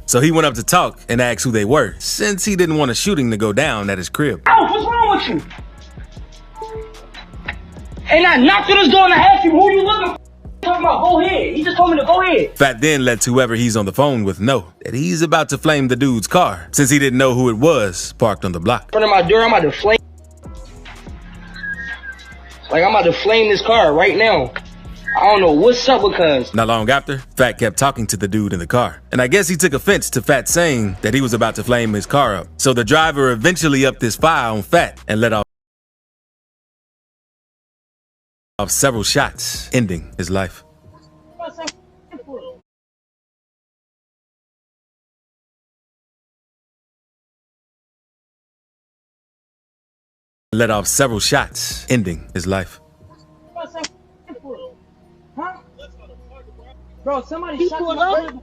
So he went up to talk and ask who they were, since he didn't want a shooting to go down at his crib. Oh, what's wrong with you? And I knocked on his door and I asked him, who you looking for? Talking about, go ahead. He just told me to go ahead. Fat then lets whoever he's on the phone with know that he's about to flame the dude's car, since he didn't know who it was parked on the block. In front of my door, I'm about to flame. Like, I'm about to flame this car right now. I don't know what's up because. Not long after, Fat kept talking to the dude in the car. And I guess he took offense to Fat saying that he was about to flame his car up. So the driver eventually upped his fire on Fat and let off several shots, ending his life. Let off several shots, ending his life. Huh? Bro, somebody shot my crib.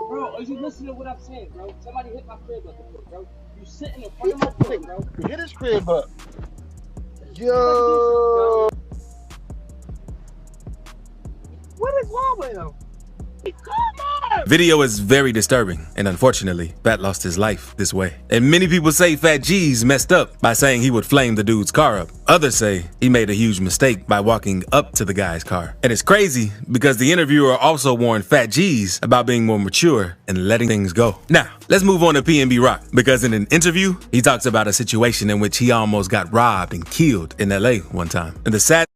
Bro, are you listening to what I'm saying, bro? Somebody hit my crib up, bro. You sitting in front of my crib, bro. Hit his crib up. Yo. What is wrong with him? Come on! Video is very disturbing, and unfortunately, Fat lost his life this way. And many people say Fat G's messed up by saying he would flame the dude's car up. Others say he made a huge mistake by walking up to the guy's car. And it's crazy because the interviewer also warned Fat G's about being more mature and letting things go. Now, let's move on to PNB Rock, because in an interview, he talks about a situation in which he almost got robbed and killed in LA one time. And the sad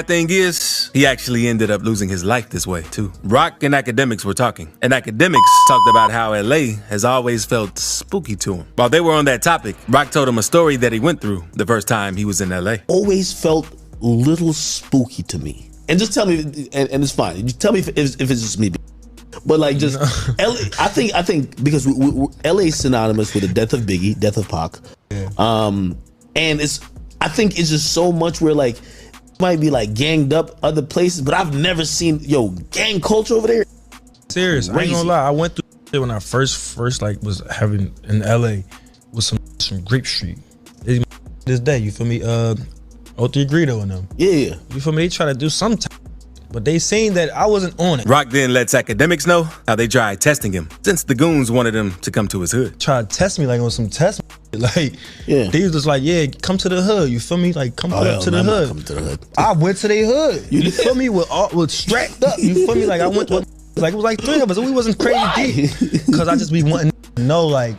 thing is, he actually ended up losing his life this way too. Rock and Academics were talking, and Academics talked about how LA has always felt spooky to him. While they were on that topic, Rock told him a story that he went through the first time he was in LA. Always felt a little spooky to me. And just tell me, and it's fine. You tell me if it's just me. But like, just LA, I think because LA is synonymous with the death of Biggie, death of Pac, and I think it's just so much where like it might be like ganged up other places, but I've never seen gang culture over there. Serious, I ain't gonna lie. I went through it when I first like was having in LA with some Grape Street. This day, you feel me? 03 Greedo and them. Yeah. You feel me? They try to do some but they seen that I wasn't on it. Rock then lets Academics know how they tried testing him, since the goons wanted him to come to his hood. Tried to test me like on some test. Like, yeah. They was just like, yeah, come to the hood. You feel me? Like, come up to the hood. Come to the hood. I went to their hood. You feel me? With strapped up. You feel me? Like I went with, like it was like 3 of us. We wasn't crazy deep. Cause I just be wanting to know like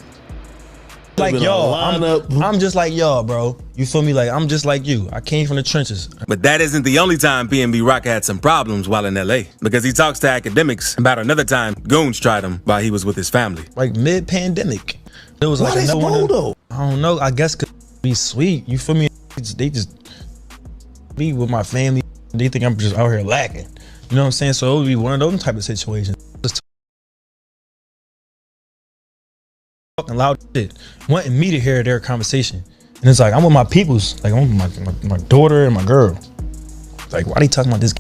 y'all, I'm just like y'all, bro. You feel me? Like I'm just like you. I came from the trenches. But that isn't the only time PNB Rock had some problems while in LA, because he talks to Academics about another time goons tried him while he was with his family. Like mid-pandemic. It was like no one though. I don't know. I guess could be sweet. You feel me? They just be with my family. They think I'm just out here lacking. You know what I'm saying? So it would be one of those type of situations. Talking loud shit, wanting me to hear their conversation, and it's like I'm with my peoples, like I'm with my daughter and my girl. Like, why they talking about this?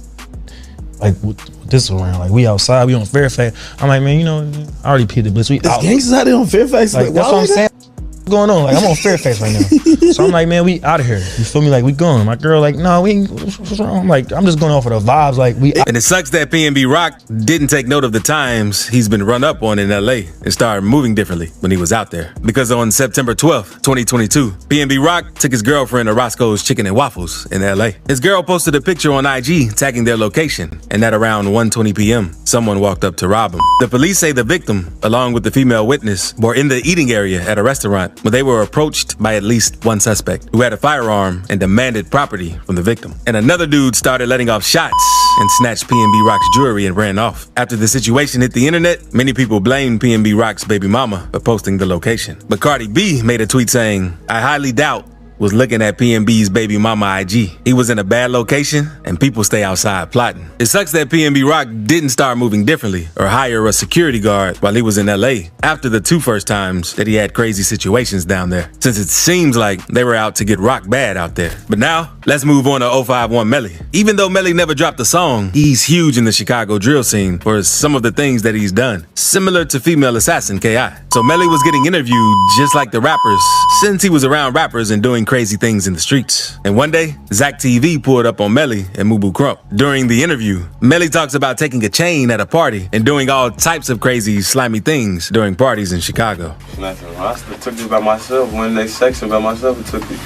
Like with this around, like we outside, we on Fairfax. I'm like, man, you know, I already peed the blitz. We out. Gangsters out there on Fairfax. Like that's what I'm saying. What's going on? Like I'm on Fairfax right now. So I'm like, man, we out of here. You feel me? Like we going. My girl, like, no, we ain't. What's wrong? I'm like, I'm just going off of the vibes. Like we. And it sucks that PNB Rock didn't take note of the times he's been run up on in LA and started moving differently when he was out there. Because on September 12th, 2022, PNB Rock took his girlfriend to Roscoe's Chicken and Waffles in LA. His girl posted a picture on IG tagging their location, and at around 1:20 p.m., someone walked up to rob him. The police say the victim, along with the female witness, were in the eating area at a restaurant when they were approached by at least one suspect who had a firearm and demanded property from the victim. And another dude started letting off shots and snatched PNB Rock's jewelry and ran off. After the situation hit the internet, many people blamed PNB Rock's baby mama for posting the location. But Cardi B made a tweet saying, "I highly doubt was looking at PNB's baby mama IG. He was in a bad location and people stay outside plotting." It sucks that PNB Rock didn't start moving differently or hire a security guard while he was in LA after the 2 first times that he had crazy situations down there, since it seems like they were out to get Rock bad out there. But now, let's move on to 051 Melly. Even though Melly never dropped a song, he's huge in the Chicago drill scene for some of the things that he's done, similar to female assassin K.I. So Melly was getting interviewed just like the rappers, since he was around rappers and doing crazy things in the streets. And one day, Zach TV pulled up on Melly and Mubu Crump. During the interview, Melly talks about taking a chain at a party and doing all types of crazy, slimy things during parties in Chicago. Nothing. I took it by myself. When they section by myself, I took it.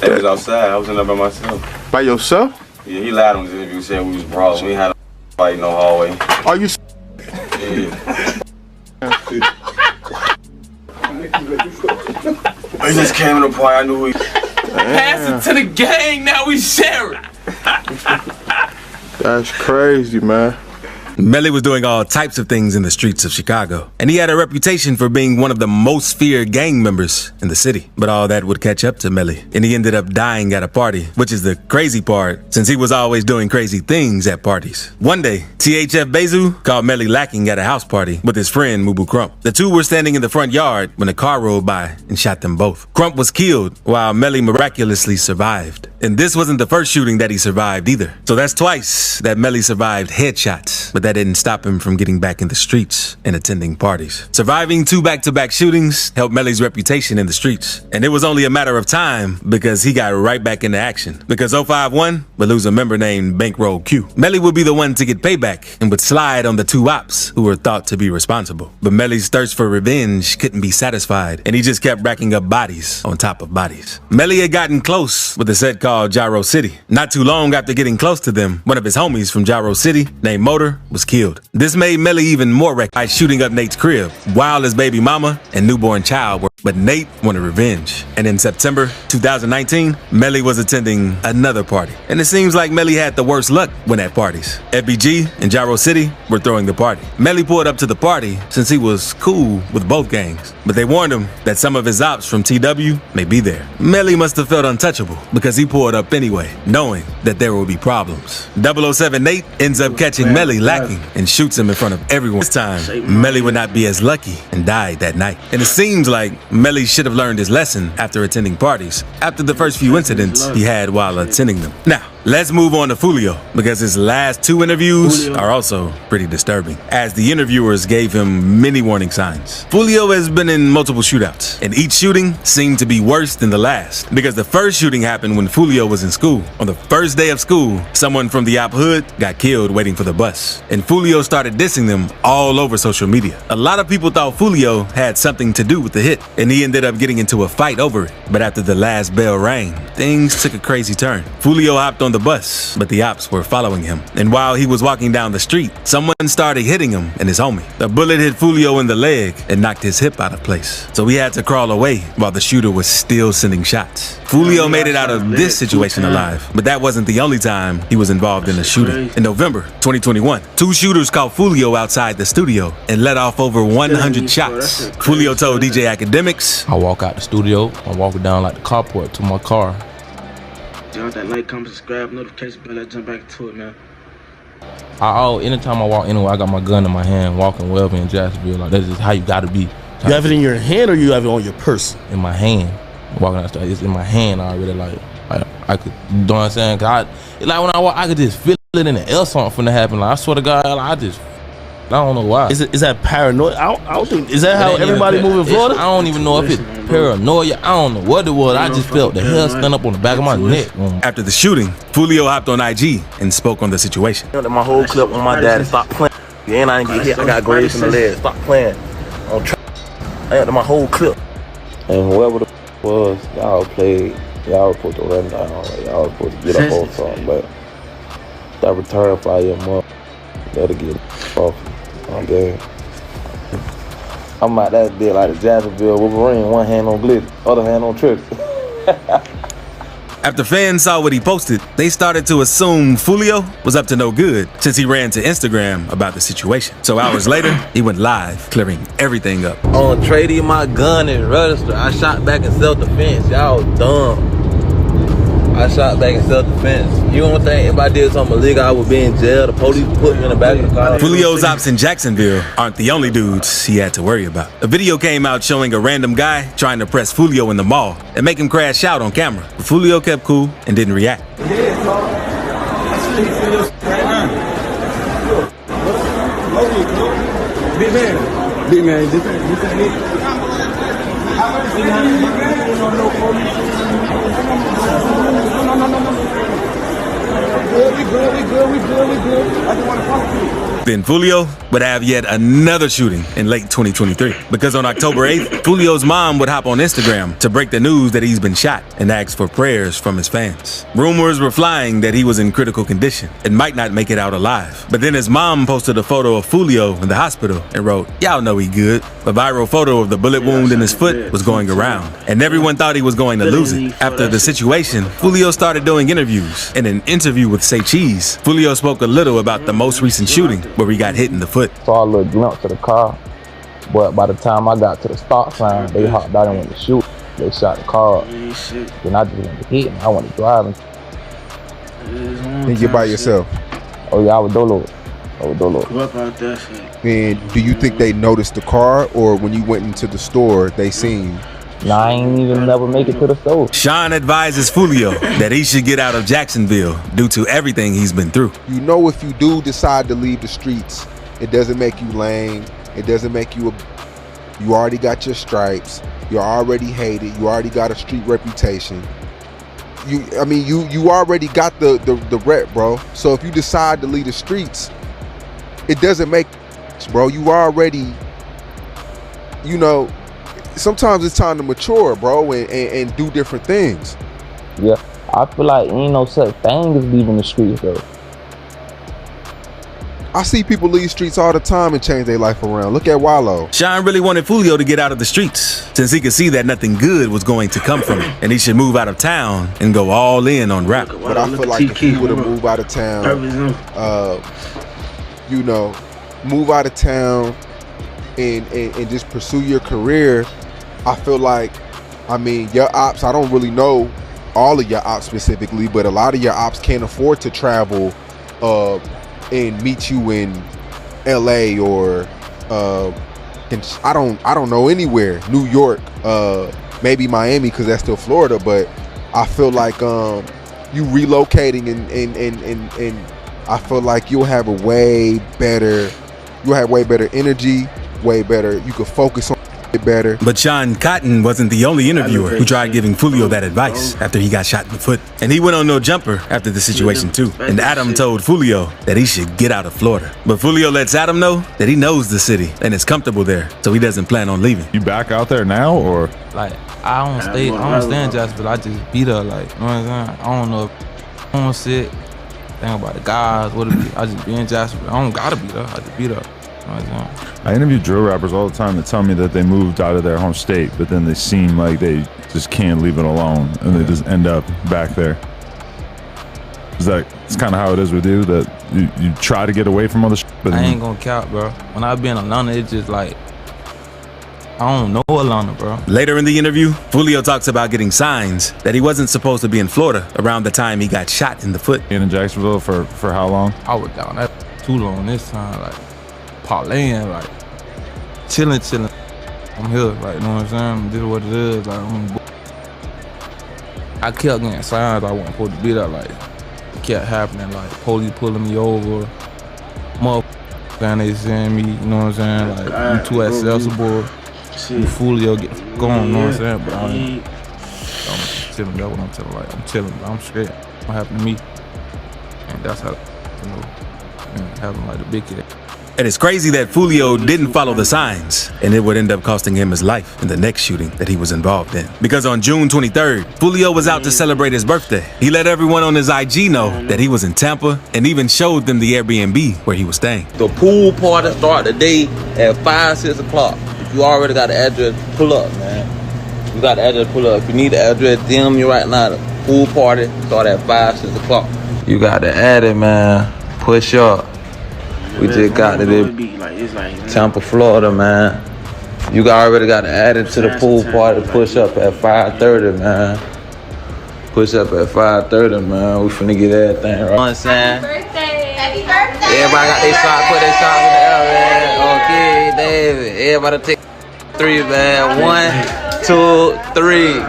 They was outside. I was in there by myself. By yourself? Yeah, he lied on his interview, said we was brawling. We had a fight in no hallway. Are you? Yeah. He just came in the party. I knew he. Pass it to the gang. Now we share it. That's crazy, man. Melly was doing all types of things in the streets of Chicago, and he had a reputation for being one of the most feared gang members in the city. But all that would catch up to Melly, and he ended up dying at a party, which is the crazy part, since he was always doing crazy things at parties. One day, THF Bezu called Melly lacking at a house party with his friend Mubu Crump. The two were standing in the front yard when a car rolled by and shot them both. Crump was killed, while Melly miraculously survived. And this wasn't the first shooting that he survived either. So that's twice that Melly survived headshots, but that didn't stop him from getting back in the streets and attending parties. Surviving 2 back-to-back shootings helped Melly's reputation in the streets. And it was only a matter of time because he got right back into action. Because 051 would lose a member named Bankroll Q. Melly would be the one to get payback and would slide on the 2 ops who were thought to be responsible. But Melly's thirst for revenge couldn't be satisfied, and he just kept racking up bodies on top of bodies. Melly had gotten close with a set called Gyro City. Not too long after getting close to them, one of his homies from Gyro City, named Motor, was killed. This made Melly even more wrecked by shooting up Nate's crib, while his baby mama and newborn child were. But Nate wanted revenge. And in September 2019, Melly was attending another party. And it seems like Melly had the worst luck when at parties. FBG and Gyro City were throwing the party. Melly pulled up to the party since he was cool with both gangs. But they warned him that some of his ops from TW may be there. Melly must have felt untouchable because he pulled up anyway, knowing that there would be problems. 007 Nate ends up catching Melly lacking and shoots him in front of everyone. This time, Melly would not be as lucky and died that night. And it seems like Melly should have learned his lesson after attending parties, after the first few incidents he had while attending them. Now, let's move on to Foolio, because his last 2 interviews are also pretty disturbing, as the interviewers gave him many warning signs. Foolio has been in multiple shootouts, and each shooting seemed to be worse than the last, because the first shooting happened when Foolio was in school. On the first day of school, someone from the op hood got killed waiting for the bus, and Foolio started dissing them all over social media. A lot of people thought Foolio had something to do with the hit, and he ended up getting into a fight over it. But after the last bell rang, things took a crazy turn. Foolio hopped on the bus, but the ops were following him. And while he was walking down the street, someone started hitting him and his homie. The bullet hit Foolio in the leg and knocked his hip out of place. So he had to crawl away while the shooter was still sending shots. Foolio made it out of this situation alive, but that wasn't the only time he was involved in a shooting. In November 2021, 2 shooters caught Foolio outside the studio and let off over 100 shots. Foolio told DJ Academics, I walk out the studio, I'm walking down like the carport to my car. Y'all that like, comment, subscribe, notification bell, let's jump back to it, man. Anytime I walk anywhere, I got my gun in my hand, walking wherever in Jacksonville. Like, that's just how you gotta be. You have it in your hand or you have it on your person? In my hand. Walking out the store, it's in my hand already. Like I could, you know what I'm saying? Cause like when I walk, I could just feel it in the air, something finna happen. Like I swear to God, like, I don't know why. Is that paranoia? I don't think. Is that how everybody move in Florida? I don't even know if it's paranoia. I don't know what it was. I just felt the hair stand up on the back of my neck. After the shooting, Foolio hopped on IG and spoke on the situation. My whole clip on my daddy. Stop playing. And I didn't get hit. I got graves in the leg. Stop playing. I had my whole clip. And whoever the was, y'all played. Y'all was supposed to run down. Y'all was supposed to get up on something. But that return fire your mother, that'll get off. Okay. I'm out that bit like the Jacksonville Wolverine, one hand on Glitch, other hand on Trick. After fans saw what he posted, they started to assume Foolio was up to no good since he ran to Instagram about the situation. So hours later, he went live, clearing everything up. On trading my gun and register, I shot back in self-defense. Y'all dumb. I shot back in self-defense. You don't think if I did something illegal, I would be in jail? The police put me in the back of the car. Foolio's ops in Jacksonville aren't the only dudes he had to worry about. A video came out showing a random guy trying to press Foolio in the mall and make him crash out on camera. But Foolio kept cool and didn't react. Big man, We good. I just want to talk to you. Then Foolio would have yet another shooting in late 2023. Because on October 8th, Foolio's mom would hop on Instagram to break the news that he's been shot and ask for prayers from his fans. Rumors were flying that he was in critical condition and might not make it out alive. But then his mom posted a photo of Foolio in the hospital and wrote, "Y'all know he good." A viral photo of the bullet wound in his foot was going around, and everyone thought he was going to lose it. After the situation, Foolio started doing interviews. In an interview with Say Cheese, Foolio spoke a little about the most recent shooting where he got hit in the foot. Saw a little glimpse of the car, but by the time I got to the stop sign, they hopped out and went to shoot. They shot the car. Then I just went to hit and I went to driving. And you're by yourself? Oh yeah, I was dolo. And do you think they noticed the car, or when you went into the store, they seen? Nah, I ain't even never make it to the store. Sean advises Foolio that he should get out of Jacksonville due to everything he's been through. You know, if you do decide to leave the streets, it doesn't make you lame. It doesn't make you you already got your stripes. You're already hated. You already got a street reputation. You already got the rep, bro. So if you decide to leave the streets, it doesn't make, bro. You already, sometimes it's time to mature, bro, and do different things. Yeah, I feel like ain't no such thing as leaving the streets, though. I see people leave streets all the time and change their life around. Look at Wallow. Sean really wanted Foolio to get out of the streets, since he could see that nothing good was going to come from it, and he should move out of town and go all in on rap. But I feel like if he would have moved out of town, move out of town and just pursue your career, I feel like, your ops, I don't really know all of your ops specifically, but a lot of your ops can't afford to travel and meet you in LA or I don't know, anywhere, New York, maybe Miami, because that's still Florida. But I feel like you relocating and I feel like you'll have way better energy, way better, you could focus on it better. But Sean Cotton wasn't the only interviewer who tried giving Foolio that advice after he got shot in the foot. And he went on No Jumper after the situation too. And Adam told Foolio that he should get out of Florida. But Foolio lets Adam know that he knows the city and is comfortable there, so he doesn't plan on leaving. You back out there now, or? Like, I don't stay in Jacksonville. I just be there, like, you know what I'm saying? I don't know if I don't sit, think about the guys, what it be. I just be in Jacksonville. I don't gotta be there. I just be there. You know what I'm saying? I interview drill rappers all the time that tell me that they moved out of their home state, but then they seem like they just can't leave it alone, and they just end up back there. It's kind of how it is with you, that you try to get away from other shit, but I ain't gonna count, bro. When I be in Atlanta, it's just like, I don't know Atlanta, bro. Later in the interview, Foolio talks about getting signs that he wasn't supposed to be in Florida around the time he got shot in the foot. In Jacksonville for how long? I was down there too long this time, like parlaying, like chilling. I'm here, like, you know what I'm saying? This is what it is, like, I kept getting signs I wasn't supposed to be there, like, it kept happening, like, police pulling me over, motherfuckers, they saying me, you know what I'm saying? Like, you too accessible, you Foolio, get going, you know what I'm saying? But I'm telling, that's what I'm telling, like, I'm telling, I'm scared what happened to me. And that's how, having like the big kid. And it's crazy that Foolio didn't follow the signs, and it would end up costing him his life in the next shooting that he was involved in. Because on June 23rd, Foolio was out to celebrate his birthday. He let everyone on his IG know that he was in Tampa and even showed them the Airbnb where he was staying. The pool party start today at 5, 6 o'clock. If you already got the address, pull up, man. You got the address, pull up. If you need the address, DM me right now. The pool party start at 5, 6 o'clock. You got to add it, man. Push up. We just got to the Tampa, Florida, man. You already got to add it to the pool party. Push up at 5:30, man. Push up at 5:30, man. We finna get everything right. You know what I'm saying? Happy birthday! Happy birthday! Everybody got their shot, put their shot in the air, man. Okay, David. Everybody take 3, man. 1, 2, 3.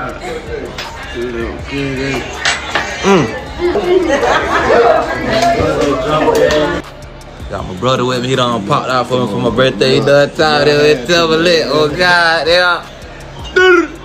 Got my brother with me, he done popped out for me for my birthday. He done time, it's double lit. Oh God, yeah.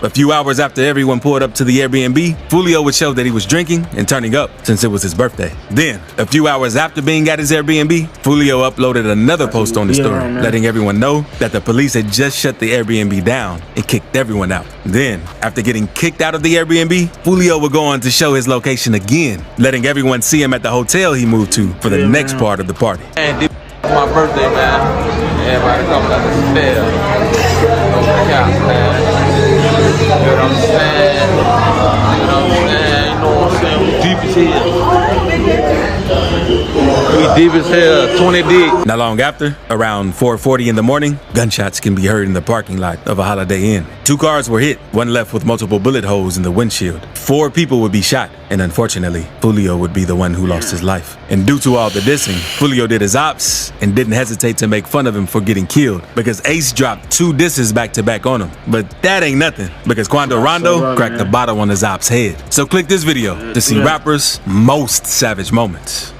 A few hours after everyone pulled up to the Airbnb, Foolio would show that he was drinking and turning up since it was his birthday. Then, a few hours after being at his Airbnb, Foolio uploaded another post on the story, letting everyone know that the police had just shut the Airbnb down and kicked everyone out. Then, after getting kicked out of the Airbnb, Foolio would go on to show his location again, letting everyone see him at the hotel he moved to for the next part of the party. And it's my birthday, man. Everybody coming out to spell. No counts, man. You know what I'm saying? You know what I'm saying? You know what I'm saying? We deep as hell. We deep as hell, 20 deep. Not long after, around 4:40 in the morning, gunshots can be heard in the parking lot of a Holiday Inn. 2 cars were hit, one left with multiple bullet holes in the windshield. 4 people would be shot, and unfortunately, Foolio would be the one who lost his life. And due to all the dissing, Foolio did his ops and didn't hesitate to make fun of him for getting killed because Ace dropped 2 disses back to back on him. But that ain't nothing because Quando Rondo cracked the bottle on his ops' head. So click this video to see rappers' most savage moments.